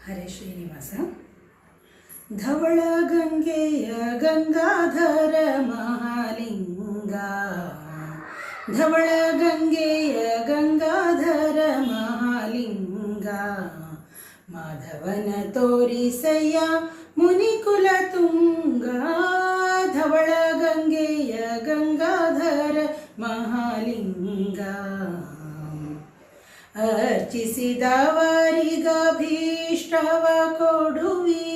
ಹರೇ ಶ್ರೀನಿವಾಸ. ಧವಳ ಗಂಗೆಯ ಗಂಗಾಧರ ಮಹಾಲಿಂಗ, ಧವಳ ಗಂಗೆಯ ಗಂಗಾಧರ ಮಹಾಲಿಂಗ, ಮಾಧವನ ತೋರಿಸಯ್ಯ ಮುನಿಕುಲ ತುಂಗ, ಧವಳ ಗಂಗೆಯ ಗಂಗಾಧರ ಮಹಾಲಿಂಗ. ಅರ್ಚಿಸಿದವರಿಗಭೀಷ್ಟವ ಕೊಡುವಿ,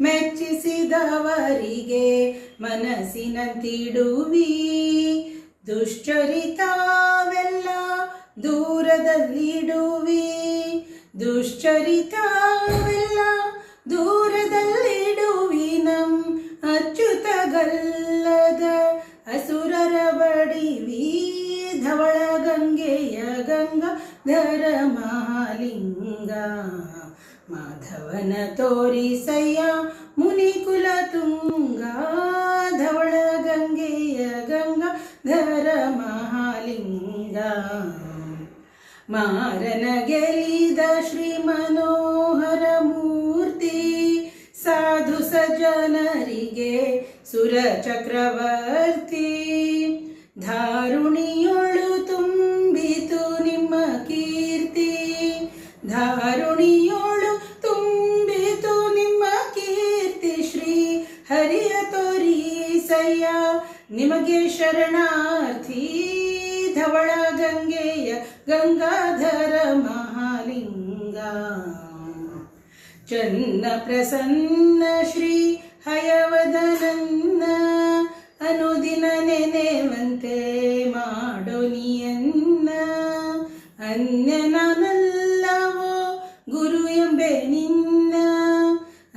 ಮೆಚ್ಚಿಸಿದವರಿಗೆ ಮನಸ್ಸಿನಂತಿಡುವಿ, ದುಶ್ಚರಿತವೆಲ್ಲ ದೂರದಲ್ಲಿಡುವಿ, ದುಶ್ಚರಿತವೆಲ್ಲ ದೂರದಲ್ಲಿಡುವಿ, ನಮ್ ಅಚ್ಯುತಗಲ್ಲದ ಅಸುರರ ಬಡಿವಿ, ಧವಳ ಗಂಗೆಯ ಗಂಗಾಧರ ಮಹಾಲಿಂಗ, ಮಾಧವನ ತೋರಿಸಯ್ಯ ಮುನಿಕುಲ ತುಂಗ, ಧವಳ ಗಂಗೆಯ ಗಂಗಾಧರ ಮಹಾಲಿಂಗ. ಮಾರನ ಗೆಲಿದ ಶ್ರೀ ಮನೋಹರ ಮೂರ್ತಿ, ಸಾಧು ಸಜ್ಜನರಿಗೆ ಸುರ ಚಕ್ರವರ್ತಿ, ಧಾರುಣಿಯೊಳು ತುಂಬಿತು ನಿಮ್ಮ ಕೀರ್ತಿ, ಧಾರುಣಿಯೊಳು ತುಂಬಿತು ನಿಮ್ಮ ಕೀರ್ತಿ, ಶ್ರೀ ಹರಿಯ ತೋರಿಸಯ್ಯ ನಿಮಗೆ ಶರಣಾರ್ಥಿ, ಧವಳ ಗಂಗೆಯ ಗಂಗಾಧರ ಮಹಾಲಿಂಗ. ಚನ್ನ ಪ್ರಸನ್ನ ಶ್ರೀ ಹಯವದನನ್ನ, ಅನುದಿನ ನೆನೆವಂತೆ ಮಾಡೋ ನೀಯನ್ನ, ಅನ್ಯ ನಾನಲ್ಲವೋ ಗುರು ಎಂಬೆ ನಿನ್ನ,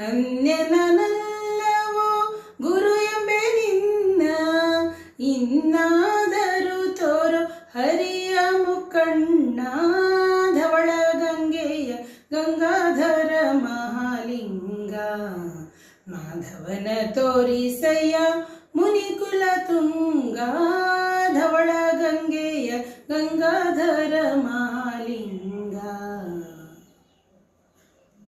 ಅನ್ಯ ನಾನಲ್ಲವೋ ಗುರು ಎಂಬೆ ನಿನ್ನ, ಇನ್ನಾದರೂ ತೋರೋ ಹರಿಯ ಮುಖಣ್ಣ, ಧವಳ ಗಂಗೆಯ ಗಂಗಾಧರ ಮಹಾಲಿಂಗ, ಮಾಧವನ ತೋರಿಸಯ್ಯ ಮುನಿಕುಲ ತುಂಗ, ಧವಳ ಗಂಗೆಯ ಗಂಗಾಧರ